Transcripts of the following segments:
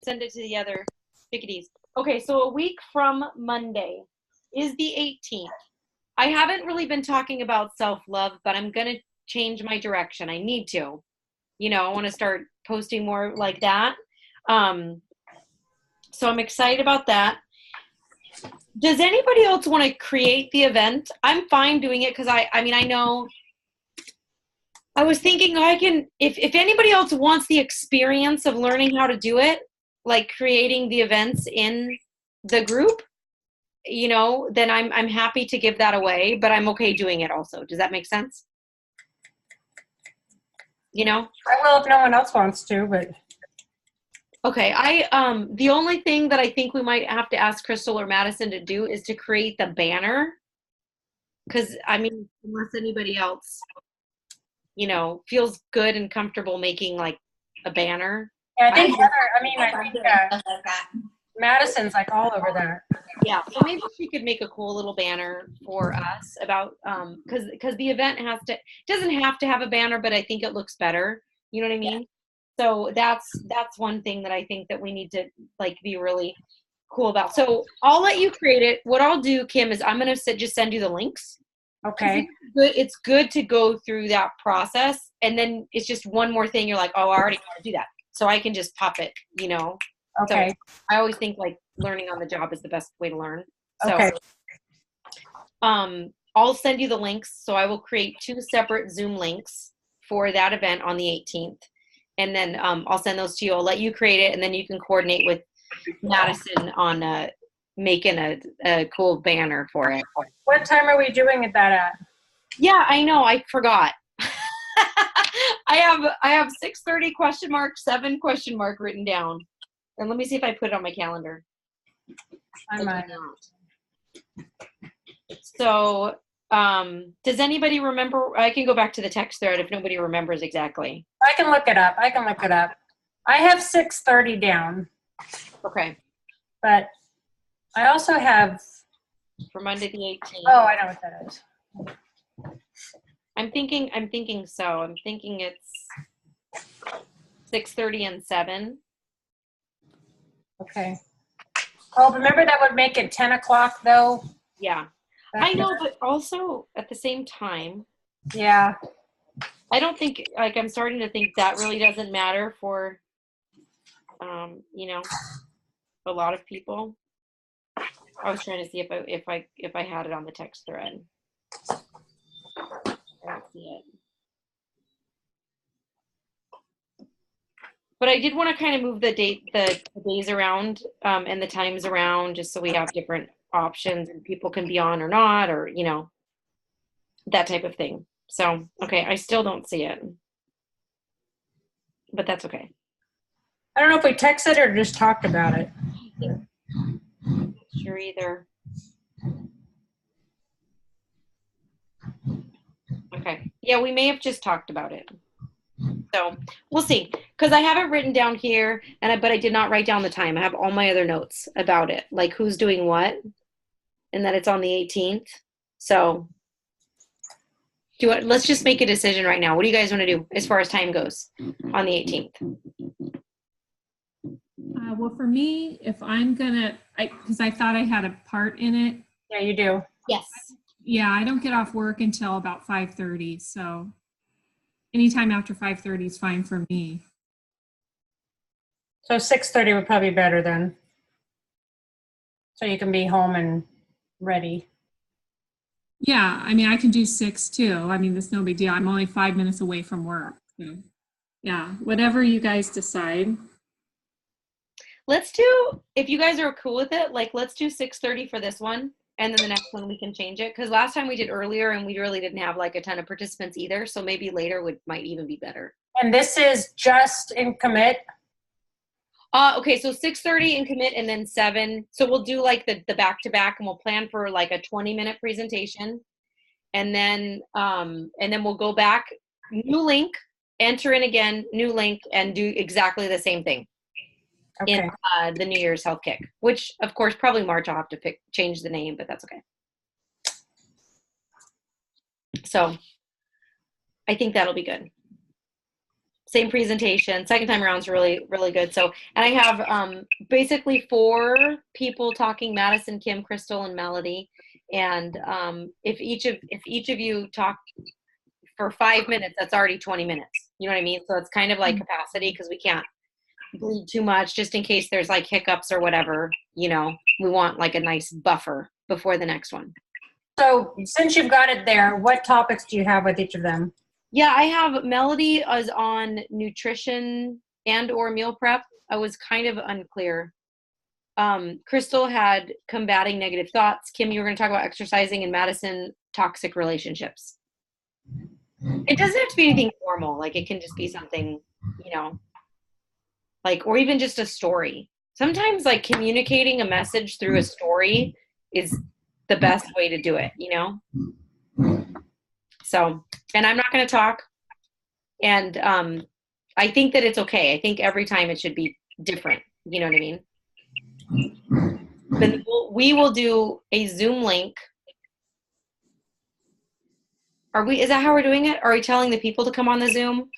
send it to the other chickadees. Okay, so a week from Monday is the 18th. I haven't really been talking about self-love, but I'm going to change my direction. I need to. I want to start posting more like that. So I'm excited about that. Does anybody else want to create the event? I'm fine doing it because I know I was thinking I can, if anybody else wants the experience of learning how to do it, like creating the events in the group, then I'm happy to give that away, but I'm okay doing it also. Does that make sense? I will if no one else wants to, but. Okay, the only thing that I think we might have to ask Crystal or Madison to do is to create the banner. Because, unless anybody else, feels good and comfortable making like a banner. Yeah, I think Madison's like all over that. Yeah, so maybe she could make a cool little banner for us about, because the event doesn't have to have a banner, but I think it looks better. You know what I mean? Yeah. So that's one thing that I think that we need to like be really cool about. So I'll let you create it. What I'll do, Kim, is I'm going to just send you the links. Okay. It's good to go through that process. And then it's just one more thing. You're like, oh, I already know how to do that. So I can just pop it, Okay. So I always think like learning on the job is the best way to learn. So, okay. I'll send you the links. So I will create 2 separate Zoom links for that event on the 18th. And then I'll send those to you. I'll let you create it. And then you can coordinate with Madison on making a cool banner for it. What time are we doing that at? Yeah, I know. I forgot. I have 6:30 7 ? Written down. And let me see if I put it on my calendar. I might. So, does anybody remember? I can go back to the text thread if nobody remembers exactly. I can look it up. I have 6:30 down. Okay. But I also have. For Monday the 18th. Oh, I know what that is. I'm thinking so. I'm thinking it's 6:30 and 7. Okay. Oh, remember that would make it 10 o'clock though? Yeah. I know, but also at the same time. Yeah. I don't think, like, I'm starting to think that really doesn't matter for, a lot of people. I was trying to see if I had it on the text thread. I don't see it. But I did want to kind of move the days around and the times around just so we have different options and people can be on or not, or, that type of thing. So, okay, I still don't see it. But that's okay. I don't know if we texted or just talked about it. I'm not sure either. Okay. Yeah, we may have just talked about it. So we'll see, because I have it written down here, but I did not write down the time. I have all my other notes about it, like who's doing what, and that it's on the 18th. So let's just make a decision right now. What do you guys want to do as far as time goes on the 18th? Well, for me, if I'm gonna, because I thought I had a part in it. Yeah, you do. Yes. Yeah, I don't get off work until about 5:30, so anytime after 5:30 is fine for me. So 6:30 would probably be better then. So you can be home and ready. Yeah, I can do 6 too. That's no big deal. I'm only 5 minutes away from work. So, yeah, whatever you guys decide. Let's do, if you guys are cool with it, like let's do 6:30 for this one. And then the next one we can change it. Because last time we did earlier and we really didn't have like a ton of participants either. So maybe later might even be better. And this is just in commit? Okay, so 6:30 in commit and then 7. So we'll do like the back-to-back and we'll plan for like a 20-minute presentation. And then we'll go back, new link, enter in again, new link, and do exactly the same thing. Okay. In the New Year's Health Kick, which of course probably March I'll have to change the name, but that's okay. So I think that'll be good. same presentation. Second time around is really, really good. So, and I have basically 4 people talking: Madison, Kim, Crystal, and Melody. And if each of you talk for 5 minutes, that's already 20 minutes. You know what I mean? So it's kind of like capacity, because we can't bleed too much, just in case there's like hiccups or whatever. You know, we want like a nice buffer before the next one. So since you've got it there, what topics do you have with each of them? Yeah, I have Melody is on nutrition and or meal prep. I was kind of unclear. Crystal had combating negative thoughts. Kim, you were going to talk about exercising, and Madison, toxic relationships. It doesn't have to be anything formal. Like, it can just be something, you know, like, or even just a story. Sometimes like communicating a message through a story is the best way to do it, you know? So, and I'm not going to talk. And I think that it's okay. I think every time it should be different. You know what I mean? Then we will do a Zoom link. Is that how we're doing it? Are we telling the people to come on the Zoom?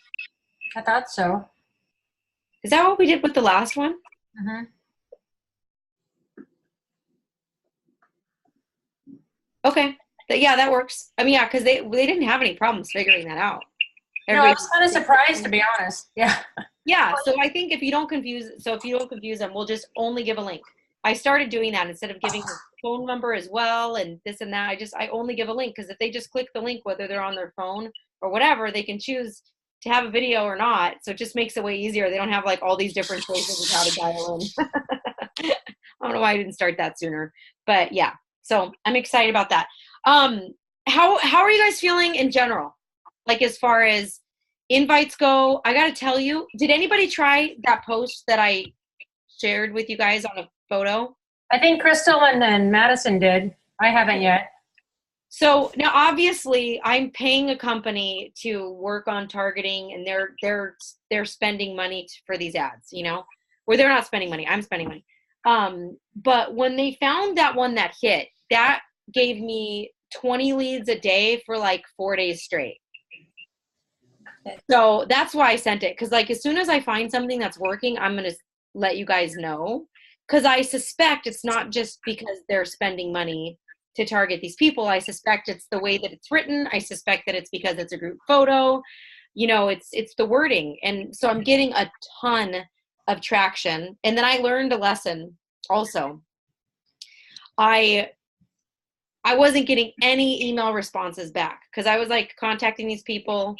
I thought so. Is that what we did with the last one? Mm-hmm. Okay. Yeah, that works. I mean, yeah, because they didn't have any problems figuring that out. No, I was kind of surprised, to be honest. Yeah. Yeah. So I think if you don't confuse them, we'll just only give a link. I started doing that instead of giving the phone number as well and this and that. I only give a link, because if they just click the link, whether they're on their phone or whatever, they can choose to have a video or not. So it just makes it way easier. They don't have like all these different choices of how to dial in. I don't know why I didn't start that sooner, but yeah. So I'm excited about that. How are you guys feeling in general? Like, as far as invites go, I got to tell you, did anybody try that post that I shared with you guys on a photo? I think Crystal and then Madison did. I haven't yet. So now, obviously, I'm paying a company to work on targeting, and they're spending money for these ads, you know, or they're not spending money. I'm spending money. But when they found that one that hit, that gave me 20 leads a day for like 4 days straight. So that's why I sent it. Cause like, as soon as I find something that's working, I'm going to let you guys know. Cause I suspect it's not just because they're spending money to target these people. I suspect it's the way that it's written. I suspect that it's because it's a group photo. You know, it's the wording. And so I'm getting a ton of traction. And then I learned a lesson also. I wasn't getting any email responses back, because I was like contacting these people.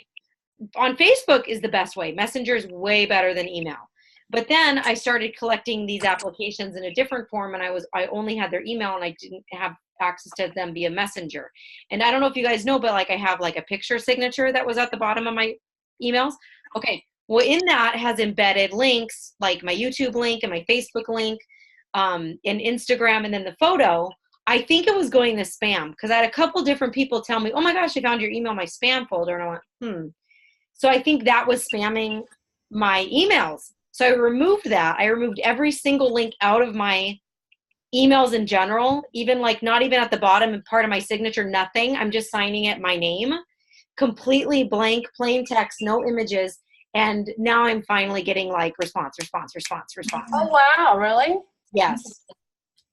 On Facebook is the best way. Messenger is way better than email. But then I started collecting these applications in a different form, and I only had their email, and I didn't have access to them via Messenger. And I don't know if you guys know, but like, I have like a picture signature that was at the bottom of my emails. Okay. Well, in that has embedded links, like my YouTube link and my Facebook link, and Instagram, and then the photo. I think it was going to spam, because I had a couple different people tell me, oh my gosh, I found your email in my spam folder. And I went, So I think that was spamming my emails. So I removed that. I removed every single link out of my emails in general, even like not even at the bottom part of my signature, nothing. I'm just signing it my name, completely blank, plain text, no images. And now I'm finally getting like response. Oh, wow. Really? Yes.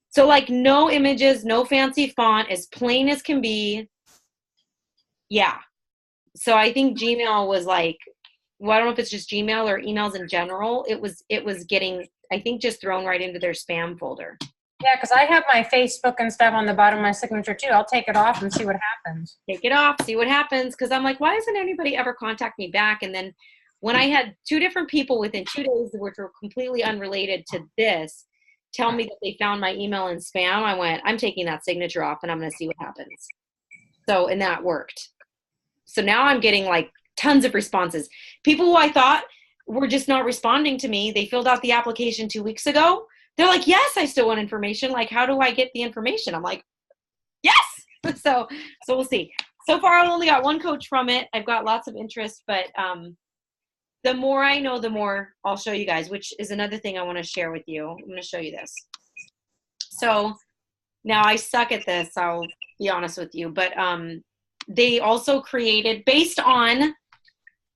So like, no images, no fancy font, as plain as can be. Yeah. So I think Gmail was like, well, I don't know if it's just Gmail or emails in general. It was getting, I think, just thrown right into their spam folder. Yeah, because I have my Facebook and stuff on the bottom of my signature too. I'll take it off and see what happens. Take it off, see what happens. Because I'm like, why doesn't anybody ever contact me back? And then when I had 2 different people within 2 days, which were completely unrelated to this, tell me that they found my email in spam, I went, I'm taking that signature off, and I'm going to see what happens. So, and that worked. So now I'm getting like tons of responses. People who I thought were just not responding to me, they filled out the application 2 weeks ago. They're like, yes, I still want information. Like, how do I get the information? I'm like, yes. So we'll see. So far, I've only got 1 coach from it. I've got lots of interest, but the more I know, the more I'll show you guys, which is another thing I want to share with you. I'm going to show you this. So now I suck at this, I'll be honest with you, but they also created, based on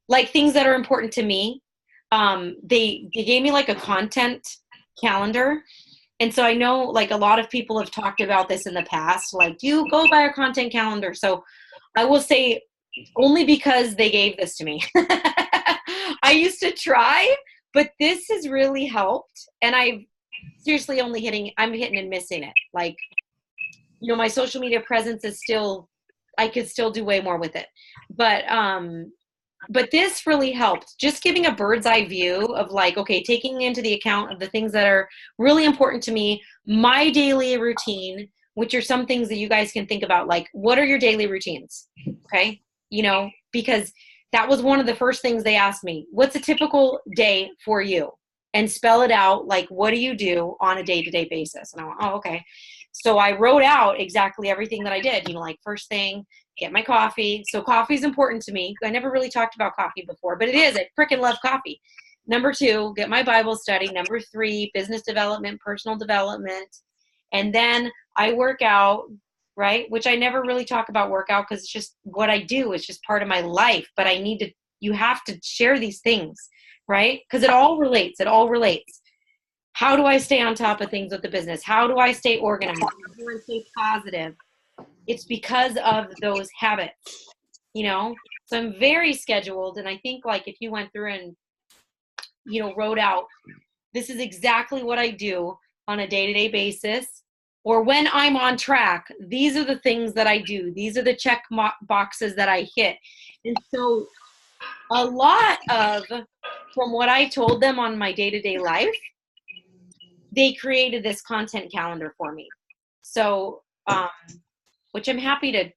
like things that are important to me. They gave me like a content calendar. And so I know like a lot of people have talked about this in the past, like, do you go by a content calendar? So I will say only because they gave this to me. I used to try, but this has really helped. And I've seriously I'm hitting and missing it. Like, you know, my social media presence is still, I could still do way more with it. But this really helped, just giving a bird's eye view of like, okay, taking into the account of the things that are really important to me, my daily routine, which are some things that you guys can think about, like, what are your daily routines? Okay. You know, because that was one of the first things they asked me, what's a typical day for you? And spell it out. Like, what do you do on a day-to-day basis? And I went, oh, okay. So I wrote out exactly everything that I did, you know, like first thing, get my coffee. So coffee is important to me. I never really talked about coffee before, but it is. I freaking love coffee. Number 2, get my Bible study. Number 3, business development, personal development. And then I work out, right? Which I never really talk about workout because it's just what I do. It's just part of my life. But you have to share these things, right? Because it all relates. It all relates. How do I stay on top of things with the business? How do I stay organized? How do I stay positive? It's because of those habits, you know? So I'm very scheduled. And I think like if you went through and, you know, wrote out, this is exactly what I do on a day-to-day basis, or when I'm on track, these are the things that I do. These are the check boxes that I hit. And so a lot of, from what I told them on my day-to-day life, they created this content calendar for me. So, which I'm happy to.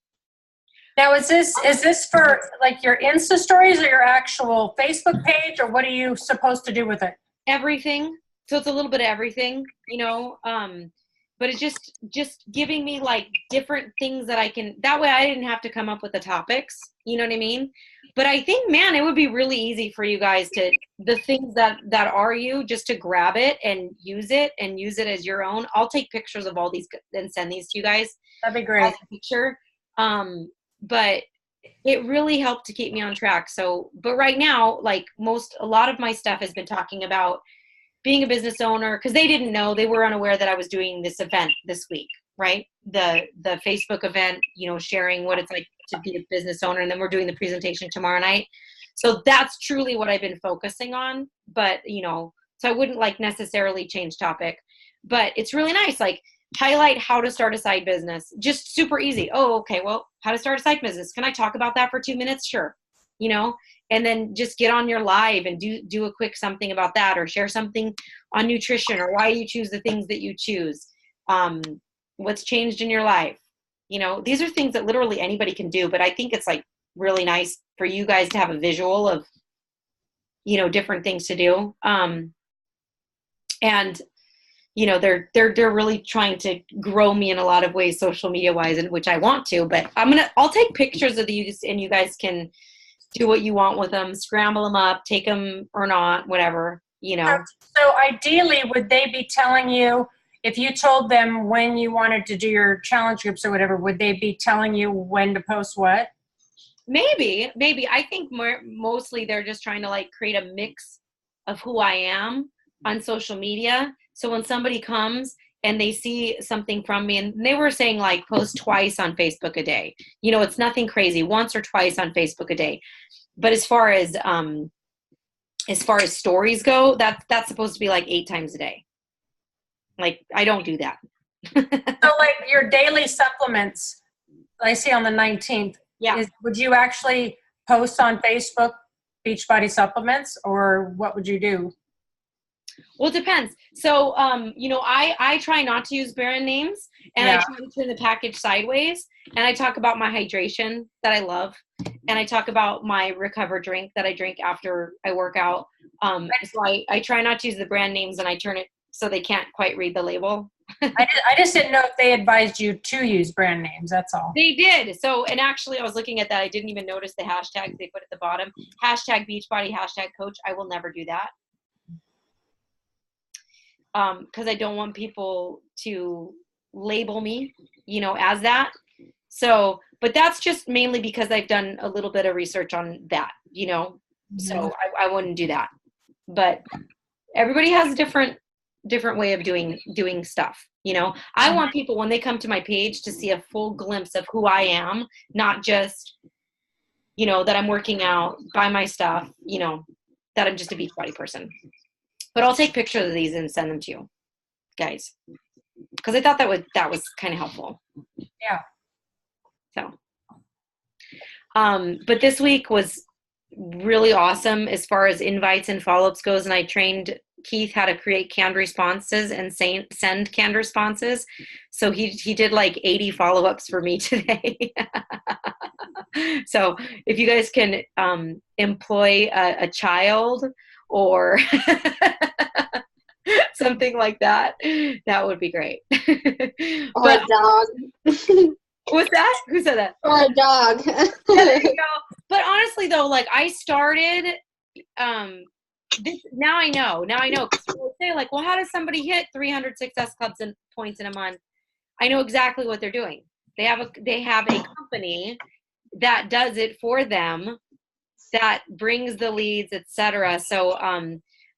Now, is this for like your Insta stories or your actual Facebook page, or what are you supposed to do with it? Everything. So it's a little bit of everything, you know, but it's just giving me like different things that I can, that way I didn't have to come up with the topics, you know what I mean? But I think, man, it would be really easy for you guys to, the things that are you, just to grab it and use it as your own. I'll take pictures of all these and send these to you guys. That'd be great. Picture. But it really helped to keep me on track. So, but right now, like a lot of my stuff has been talking about being a business owner, because they didn't know, they were unaware that I was doing this event this week, right? The Facebook event, you know, sharing what it's like to be a business owner. And then we're doing the presentation tomorrow night. So that's truly what I've been focusing on. But, you know, so I wouldn't like necessarily change topic, but it's really nice. Like highlight how to start a side business. Just super easy. Oh, okay. Well, how to start a side business. Can I talk about that for 2 minutes? Sure. You know, and then just get on your live and do a quick something about that, or share something on nutrition or why you choose the things that you choose. What's changed in your life. You know, these are things that literally anybody can do, but I think it's like really nice for you guys to have a visual of, you know, different things to do. And, you know, they're really trying to grow me in a lot of ways, social media wise, and which I want to, but I'll take pictures of these and you guys can do what you want with them, scramble them up, take them or not, whatever, you know. So ideally, would they be telling you, if you told them when you wanted to do your challenge groups or whatever, would they be telling you when to post what? Maybe. I think mostly they're just trying to like create a mix of who I am on social media. So when somebody comes and they see something from me, and they were saying like post twice on Facebook a day, you know, it's nothing crazy, once or twice on Facebook a day. But as far as stories go, that's supposed to be like 8 times a day. Like I don't do that. So like your daily supplements, I see on the 19th. Yeah. Would you actually post on Facebook Beachbody supplements, or what would you do? Well, it depends. So, you know, I try not to use brand names, and I try to turn the package sideways, and I talk about my hydration that I love, and I talk about my recover drink that I drink after I work out. So I try not to use the brand names, and I turn it so they can't quite read the label. I just didn't know if they advised you to use brand names. That's all. They did. So, and actually I was looking at that. I didn't even notice the hashtags they put at the bottom. Hashtag Beachbody, hashtag coach. I will never do that. Because I don't want people to label me, you know, as that. So, but that's just mainly because I've done a little bit of research on that, you know, So I wouldn't do that. But everybody has a different way of doing stuff. You know, I want people when they come to my page to see a full glimpse of who I am, not just, you know, that I'm working out, buy my stuff, you know, that I'm just a Beachbody person. But I'll take pictures of these and send them to you guys, because I thought that was kind of helpful. Yeah. So, but this week was really awesome as far as invites and follow-ups goes, and I trained Keith how to create canned responses and send canned responses. So he did like 80 follow-ups for me today. So if you guys can employ a child or something like that, that would be great. Or a dog. What's that? Who said that? Or a dog. Yeah, there you go. But honestly though, like I started now I know, because people say like, well, how does somebody hit 300 Success Clubs and points in a month? I know exactly what they're doing. They have a company that does it for them, that brings the leads, etc. So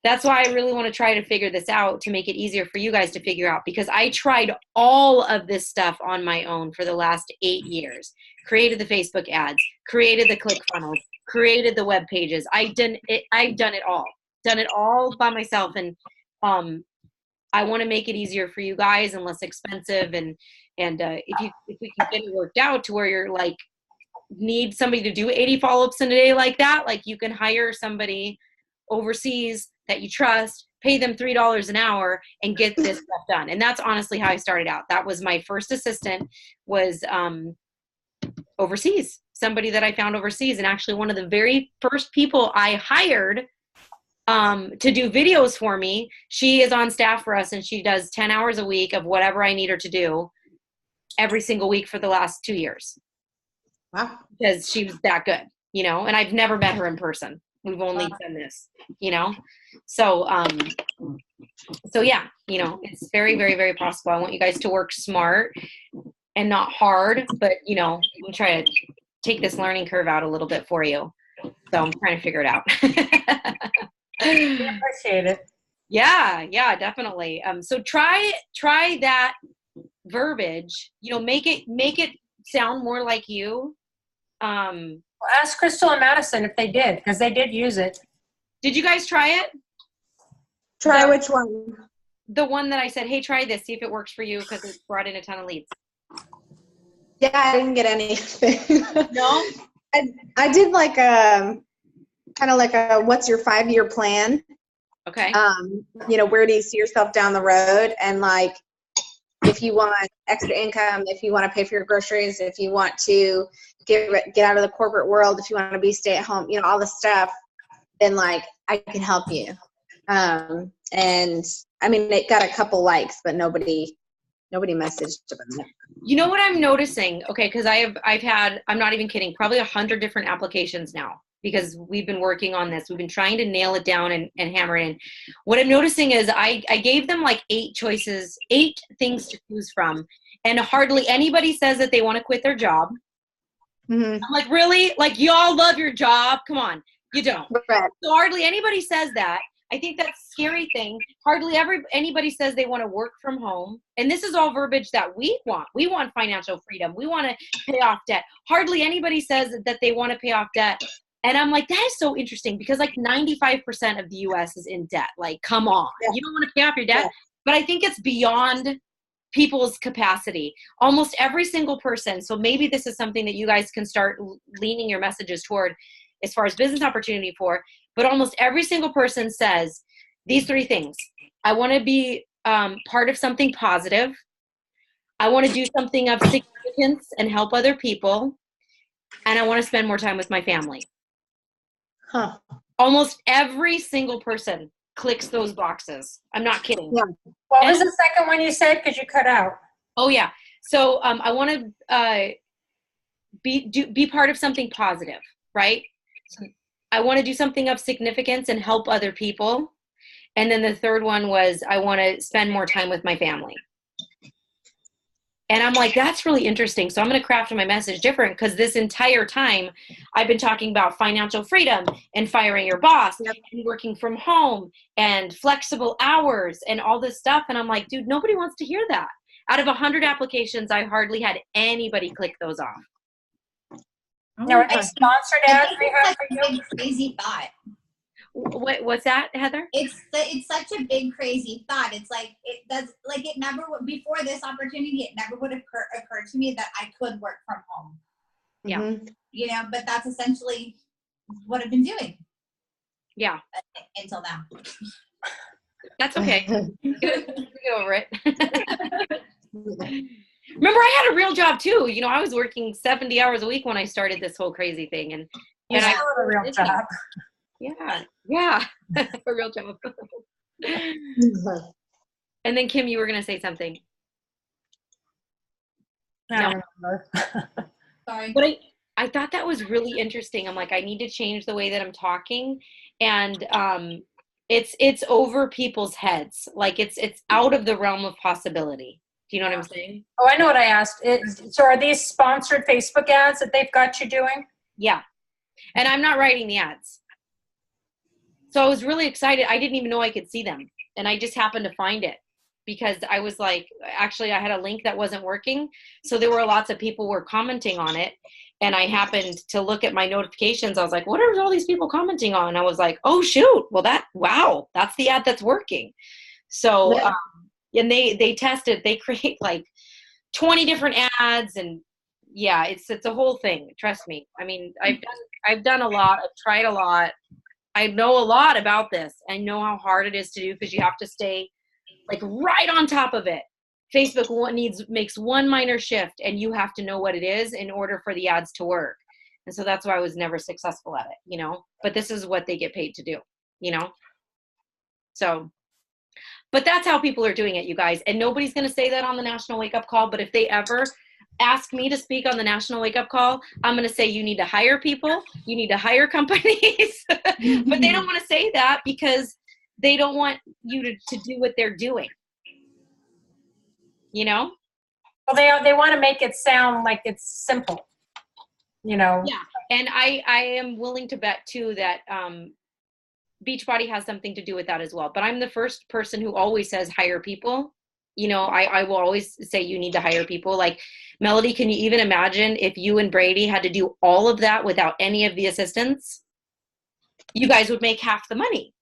that's why I really want to try to figure this out to make it easier for you guys to figure out, because I tried all of this stuff on my own for the last 8 years. Created the Facebook ads, created the ClickFunnels, created the web pages. I've done it all by myself, and I want to make it easier for you guys and less expensive, and if we can get it worked out to where you're like need somebody to do 80 follow-ups in a day like that, like you can hire somebody overseas that you trust, pay them $3 an hour and get this stuff done. And that's honestly how I started out. That was my first assistant, was overseas, somebody that I found overseas. And actually one of the very first people I hired to do videos for me, she is on staff for us, and she does 10 hours a week of whatever I need her to do every single week for the last 2 years. Wow. Because she was that good, you know, and I've never met her in person. We've only done this, you know? So yeah, you know, it's very, very, very possible. I want you guys to work smart and not hard, but, you know, I'm trying to take this learning curve out a little bit for you. So I'm trying to figure it out. We appreciate it. Yeah, definitely. So try that verbiage, you know, make it sound more like you. Well, ask Crystal and Madison if they did, because they did use it. Did you guys try it? Try which one? The one that I said, hey, try this, see if it works for you, because it's brought in a ton of leads. Yeah, I didn't get anything. No? I did like a kind of like a what's your 5-year plan? Okay. You know, where do you see yourself down the road? And like, if you want extra income, if you want to pay for your groceries, if you want to get out of the corporate world, if you want to be stay at home, you know, all the stuff, then like I can help you. And I mean, it got a couple likes, but nobody messaged about it. You know what I'm noticing? Okay, because I've had, I'm not even kidding, probably 100 different applications now, because we've been working on this. We've been trying to nail it down and hammer it in. What I'm noticing is I gave them like 8 choices, 8 things to choose from, and hardly anybody says that they want to quit their job. Mm-hmm. I'm like, really? Like, y'all love your job? Come on. You don't. Right. So hardly anybody says that. I think that's a scary thing. Hardly anybody says they want to work from home. And this is all verbiage that we want. We want financial freedom. We want to pay off debt. Hardly anybody says that they want to pay off debt. And I'm like, that is so interesting, because like 95% of the US is in debt. Like, come on. Yeah. You don't want to pay off your debt? Yeah. But I think it's beyond people's capacity. Almost every single person. So maybe this is something that you guys can start leaning your messages toward as far as business opportunity for. But almost every single person says these 3 things. I want to be part of something positive. I want to do something of significance and help other people. And I want to spend more time with my family. Huh. Almost every single person clicks those boxes. I'm not kidding. Yeah. What was the second one you said? Because you cut out. Oh, yeah. So I want to be part of something positive, right? So I want to do something of significance and help other people. And then the third one was I want to spend more time with my family. And I'm like, that's really interesting. So I'm going to craft my message different, because this entire time I've been talking about financial freedom and firing your boss and working from home and flexible hours and all this stuff. And I'm like, dude, nobody wants to hear that. Out of 100 applications, I hardly had anybody click those off. Now, are they sponsored ads we have for That's you? a crazy thought. What's that, Heather? It's such a big crazy thought. It's like it never would, before this opportunity, it never would have occurred to me that I could work from home. Yeah. Mm-hmm. You know, but that's essentially what I've been doing. Yeah. Until now. That's okay. Get over it. Remember, I had a real job too. You know, I was working 70 hours a week when I started this whole crazy thing. And You I still have a real job. Yeah, a real job. And then Kim, you were going to say something. I don't remember. Sorry. But I thought that was really interesting. I'm like, I need to change the way that I'm talking. And it's over people's heads. Like it's out of the realm of possibility. Do you know what I'm saying? Oh, I know what I asked. So are these sponsored Facebook ads that they've got you doing? Yeah. And I'm not writing the ads. So I was really excited. I didn't even know I could see them. And I just happened to find it because I was like, actually, I had a link that wasn't working. So there were lots of people were commenting on it. And I happened to look at my notifications. I was like, what are all these people commenting on? I was like, oh, shoot. Well, wow, that's the ad that's working. So, and they tested, they create like 20 different ads. And yeah, it's a whole thing. Trust me. I mean, I've done a lot. I've tried a lot. I know a lot about this. I know how hard it is to do because you have to stay like right on top of it. Facebook makes one minor shift and you have to know what it is in order for the ads to work. And so that's why I was never successful at it, you know, but this is what they get paid to do, you know? So, but that's how people are doing it, you guys. And nobody's going to say that on the National Wake Up Call. But if they ever ask me to speak on the National Wake Up Call, I'm going to say you need to hire people, you need to hire companies, but they don't want to say that because they don't want you to do what they're doing, you know? Well, they want to make it sound like it's simple, you know? Yeah, and I am willing to bet too that Beachbody has something to do with that as well. But I'm the first person who always says hire people. You know, I will always say you need to hire people. Like, Melody, can you even imagine if you and Brady had to do all of that without any of the assistance? You guys would make half the money.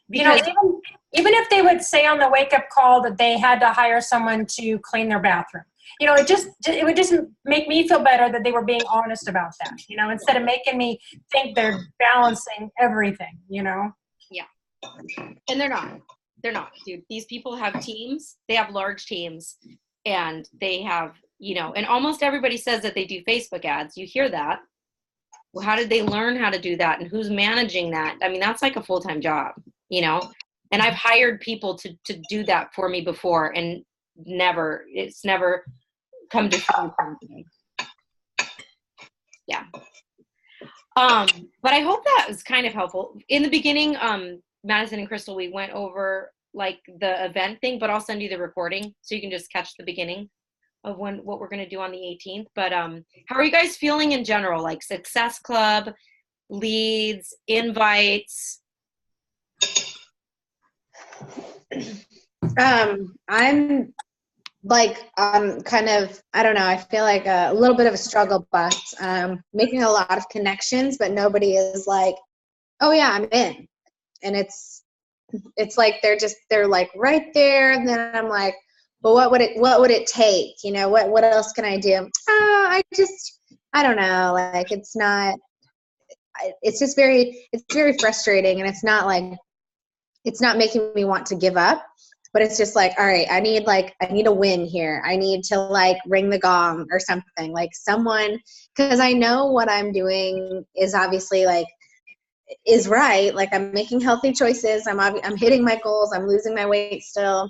Because, you know, even if they would say on the wake up call that they had to hire someone to clean their bathroom, you know, it would just make me feel better that they were being honest about that, you know, instead of making me think they're balancing everything, you know? Yeah. And they're not, dude. These people have teams. They have large teams and they have, you know, and almost everybody says that they do Facebook ads. You hear that. Well, how did they learn how to do that? And who's managing that? I mean, that's like a full-time job, you know? And I've hired people to do that for me before and it's never come to fruition. Yeah. But I hope that was kind of helpful. In the beginning, Madison and Crystal, we went over like the event thing, but I'll send you the recording so you can just catch the beginning of what we're going to do on the 18th. But how are you guys feeling in general? Like Success Club, leads, invites? I'm kind of, I don't know, I feel like a little bit of a struggle bus, making a lot of connections, but nobody is like, oh yeah, I'm in. And it's like, they're like right there. And then I'm like, but what would it take? You know, what else can I do? I don't know. Like, it's very frustrating. And it's not making me want to give up. But it's just like, all right, I need a win here. I need to like ring the gong or something, like someone, because I know what I'm doing is obviously like is right. Like, I'm making healthy choices. I'm hitting my goals. I'm losing my weight still.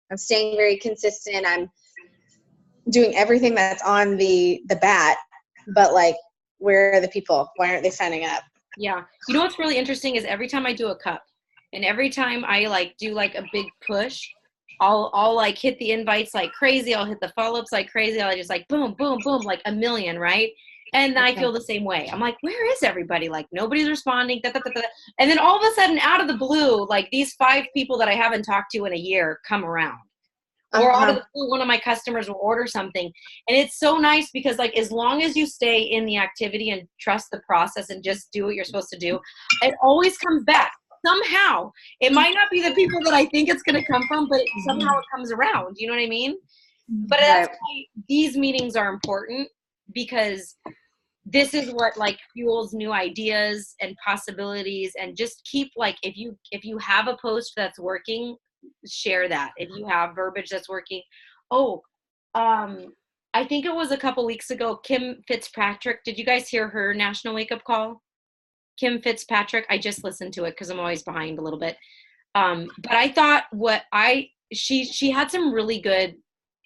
I'm staying very consistent. I'm doing everything that's on the bat. But like, where are the people? Why aren't they signing up? Yeah. You know what's really interesting is every time I do a cup, and every time I like do like a big push, I'll like hit the invites like crazy. I'll hit the follow-ups like crazy. I'll just like boom, boom, boom, like a million, right? And I feel the same way. I'm like, where is everybody? Like nobody's responding. Da, da, da, da. And then all of a sudden, out of the blue, like these 5 people that I haven't talked to in a year come around. Or out of the blue, one of my customers will order something. And it's so nice because like as long as you stay in the activity and trust the process and just do what you're supposed to do, it always comes back. Somehow. It might not be the people that I think it's going to come from, but somehow it comes around. You know what I mean? But that's why these meetings are important, because this is what like fuels new ideas and possibilities. And just keep like, if you have a post that's working, share that. If you have verbiage that's working. I think it was a couple weeks ago, Kim Fitzpatrick. Did you guys hear her national wake up call? Kim Fitzpatrick. I just listened to it because I'm always behind a little bit. But I thought she had some really good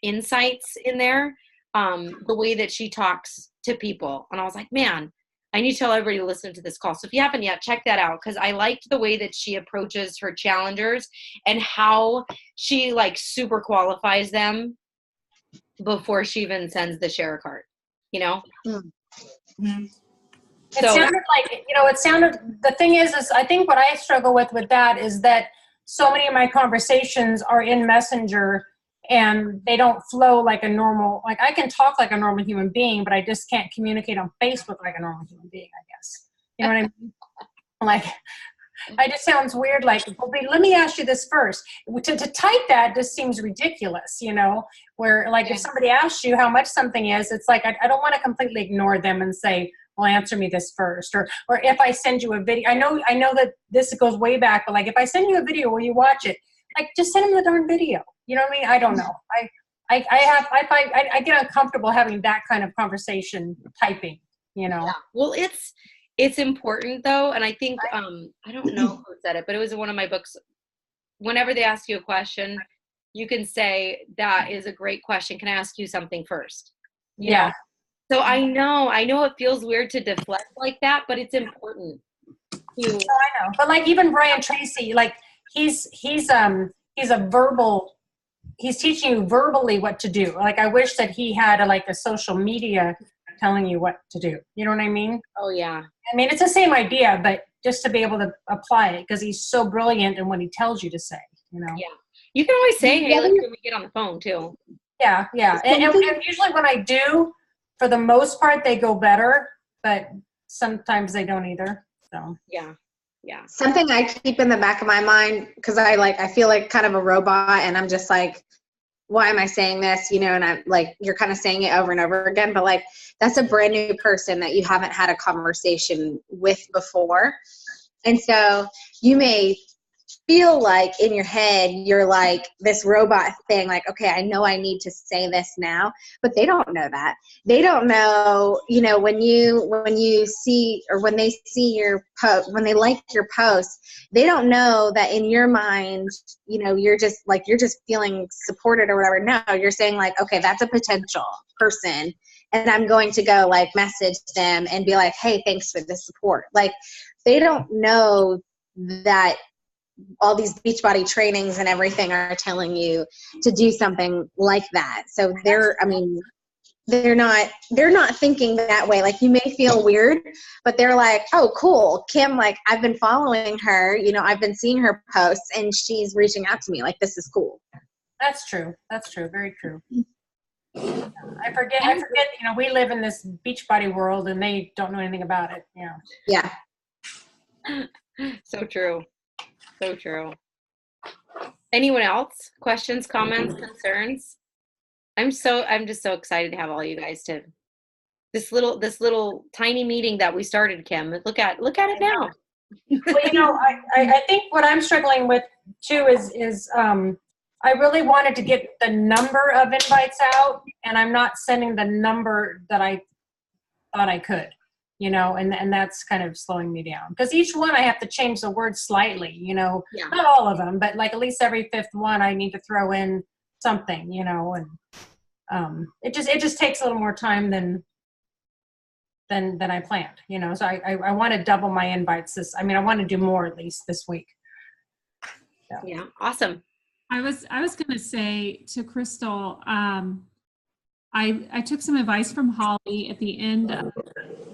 insights in there. The way that she talks to people. And I was like, man, I need to tell everybody to listen to this call. So if you haven't yet, check that out. Cause I liked the way that she approaches her challengers and how she like super qualifies them before she even sends the share card, you know? Mm-hmm. It sounded like, the thing is I think what I struggle with that is that so many of my conversations are in Messenger and they don't flow like a normal, like I can talk like a normal human being, but I just can't communicate on Facebook like a normal human being, I guess. You know what I mean? Like, it just sounds weird. Like, well, let me ask you this first. To type that just seems ridiculous, you know, where like if somebody asks you how much something is, it's like, I don't want to completely ignore them and say, well, answer me this first. Or if I send you a video, I know that this goes way back, but like if I send you a video, will you watch it? Like, just send them the darn video. You know what I mean? I don't know. I get uncomfortable having that kind of conversation typing, you know? Yeah. Well, it's important though. And I think, I don't know who said it, but it was in one of my books. Whenever they ask you a question, you can say, that is a great question. Can I ask you something first? You know? So I know it feels weird to deflect like that, but it's important. I know. But like even Brian Tracy, like he's teaching you verbally what to do. Like I wish that he had a social media telling you what to do. You know what I mean? Oh yeah. I mean, it's the same idea, but just to be able to apply it because he's so brilliant in what he tells you to say, you know? Yeah. You can always say, hey, let's get on the phone too. Yeah. Yeah. And usually when I do, for the most part, they go better, but sometimes they don't either. So yeah. Something I keep in the back of my mind, because I feel like kind of a robot, and I'm just like, why am I saying this? You know, and I'm like, you're kind of saying it over and over again, but like, that's a brand new person that you haven't had a conversation with before. And so you may feel like in your head, you're like this robot thing, like, okay, I know I need to say this now, but they don't know that. They don't know, you know, when you see, or when they see your post, when they like your post, they don't know that in your mind, you know, you're just feeling supported or whatever. No, you're saying like, okay, that's a potential person, and I'm going to go like message them and be like, hey, thanks for the support. Like, they don't know that all these Beachbody trainings and everything are telling you to do something like that. So they're not thinking that way. Like, you may feel weird, but they're like, oh, cool. Kim, like, I've been following her, you know, I've been seeing her posts and she's reaching out to me. Like, this is cool. That's true. Very true. I forget, you know, we live in this Beachbody world and they don't know anything about it. Yeah. So true. Anyone else? Questions, comments, concerns? I'm just so excited to have all you guys to this little tiny meeting that we started, Kim. Look at it now. Well, you know, I think what I'm struggling with too is I really wanted to get the number of invites out, and I'm not sending the number that I thought I could. You know, and that's kind of slowing me down because each one I have to change the word slightly, you know, Not all of them, but like at least every fifth one I need to throw in something, you know, and it just takes a little more time than I planned, you know. So I want to double my invites I want to do more at least this week. So. Yeah. Awesome. I was going to say to Crystal, I took some advice from Holly at the end of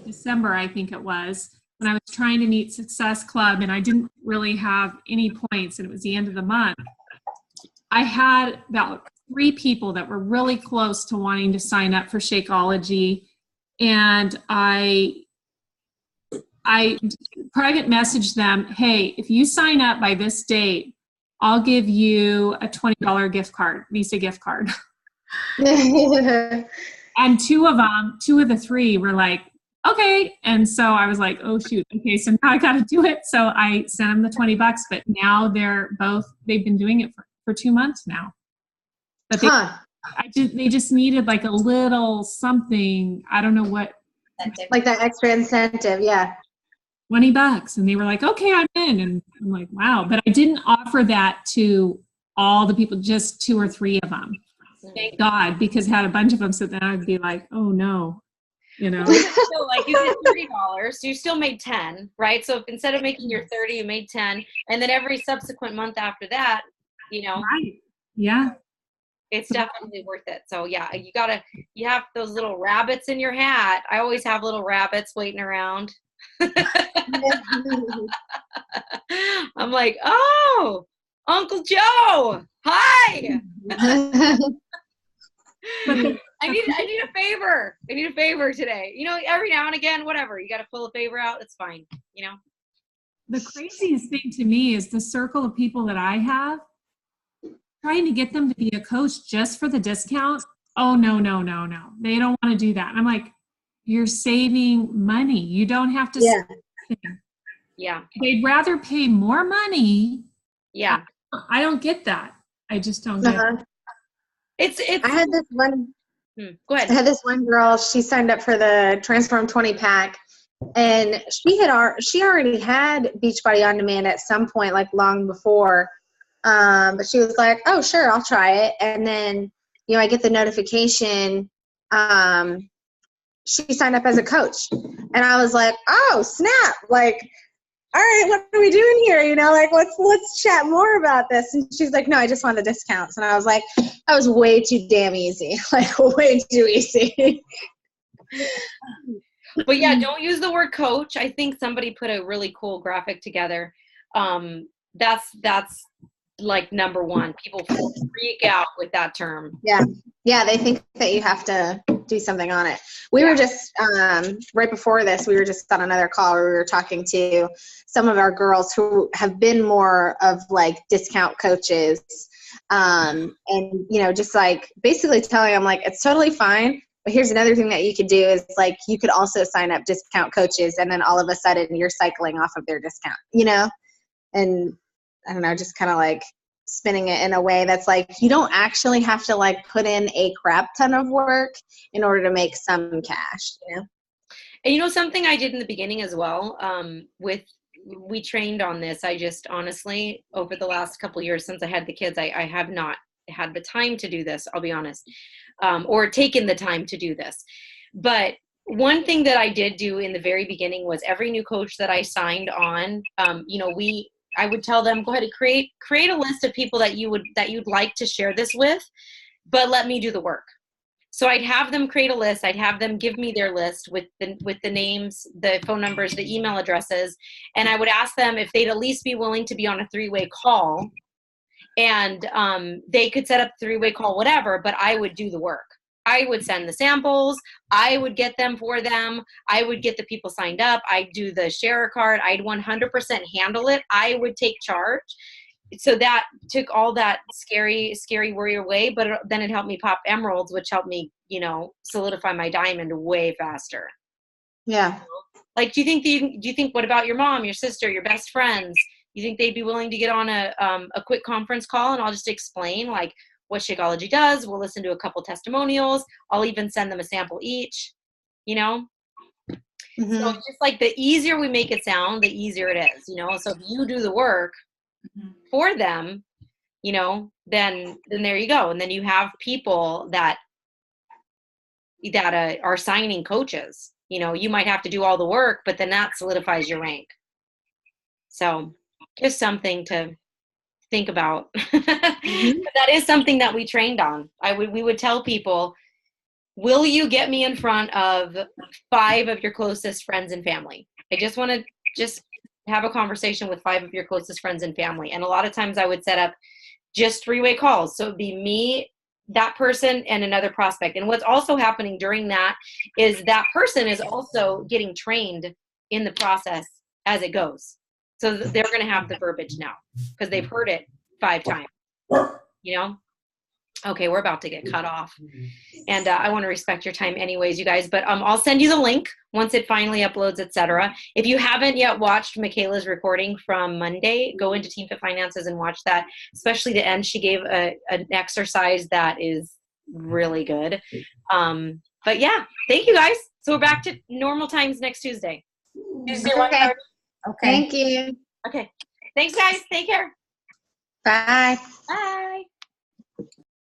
December, I think it was, when I was trying to meet Success Club and I didn't really have any points and it was the end of the month. I had about 3 people that were really close to wanting to sign up for Shakeology, and I private messaged them, hey, if you sign up by this date, I'll give you a $20 gift card, Visa gift card. And 2 of the 3 were like, okay. And so I was like, oh shoot. Okay. So now I got to do it. So I sent them the $20, but now they've been doing it for 2 months now. But they just needed like a little something. I don't know what. Like that extra incentive. Yeah. $20. And they were like, okay, I'm in. And I'm like, wow. But I didn't offer that to all the people, just 2 or 3 of them. Thank God, because had a bunch of them, so then I'd be like, oh no, you know. So like you did $30, so you still made 10, right? So if instead of making your 30, you made 10, and then every subsequent month after that, you know, right. Yeah, it's definitely worth it. So yeah, you have those little rabbits in your hat. I always have little rabbits waiting around. I'm like, oh, Uncle Joe, hi. I need a favor. I need a favor today. You know, every now and again, whatever. You got to pull a favor out. It's fine. You know. The craziest thing to me is the circle of people that I have, trying to get them to be a coach just for the discount. Oh, no. They don't want to do that. And I'm like, you're saving money. You don't have to. Yeah. They'd rather pay more money. Yeah. I don't get that. I just don't get it. I had this one. Go ahead. I had this one girl. She signed up for the Transform 20 pack, and she already had Beachbody on demand at some point, like long before. But she was like, "Oh, sure, I'll try it." And then, you know, I get the notification. She signed up as a coach, and I was like, "Oh, snap!" Like, all right, what are we doing here? You know, like, let's chat more about this. And she's like, no, I just want the discounts. And I was like, that was way too damn easy. Like, way too easy. But yeah, don't use the word coach. I think somebody put a really cool graphic together. That's like number one. People freak out with that term. Yeah, they think that you have to do something on it. We were just, right before this, we were just on another call where we were talking to some of our girls who have been more of like discount coaches. And, you know, just like basically telling them like, it's totally fine. But here's another thing that you could do is like, you could also sign up discount coaches, and then all of a sudden you're cycling off of their discount, you know? And I don't know, just kind of like spinning it in a way that's like, you don't actually have to like put in a crap ton of work in order to make some cash, you know? And you know, something I did in the beginning as well, we trained on this. I just honestly, over the last couple of years since I had the kids, I have not had the time to do this, I'll be honest, or taken the time to do this. But one thing that I did do in the very beginning was every new coach that I signed on, you know, I would tell them, go ahead and create a list of people that you'd like to share this with, but let me do the work. So I'd have them create a list. I'd have them give me their list with the names, the phone numbers, the email addresses, and I would ask them if they'd at least be willing to be on a 3-way call, and they could set up a 3-way call, whatever, but I would do the work. I would send the samples. I would get them for them. I would get the people signed up. I'd do the share card. I'd 100% handle it. I would take charge. So that took all that scary worry away, but then it helped me pop emeralds, which helped me, you know, solidify my diamond way faster. Yeah. Like, do you think, what about your mom, your sister, your best friends? You think they'd be willing to get on a quick conference call and I'll just explain like what Shakeology does? We'll listen to a couple testimonials. I'll even send them a sample each, you know? Mm-hmm. So it's just like the easier we make it sound, the easier it is, you know? So if you do the work for them, you know, then there you go. And then you have people that are signing coaches. You know, you might have to do all the work, but then that solidifies your rank. So just something to think about. But that is something that we trained on. We would tell people, will you get me in front of 5 of your closest friends and family? I just want to just have a conversation with 5 of your closest friends and family. And a lot of times I would set up just 3-way calls. So it'd be me, that person, and another prospect. And what's also happening during that is that person is also getting trained in the process as it goes. So they're going to have the verbiage now because they've heard it 5 times, you know? Okay, we're about to get cut off. And I want to respect your time anyways, you guys. But I'll send you the link once it finally uploads, etc. If you haven't yet watched Michaela's recording from Monday, go into Team Fit Finances and watch that, especially the end. She gave an exercise that is really good. But yeah, thank you guys. So we're back to normal times next Tuesday. Tuesday, Okay. 1:30. Okay. Thank you. Okay. Thanks, guys. Take care. Bye. Bye.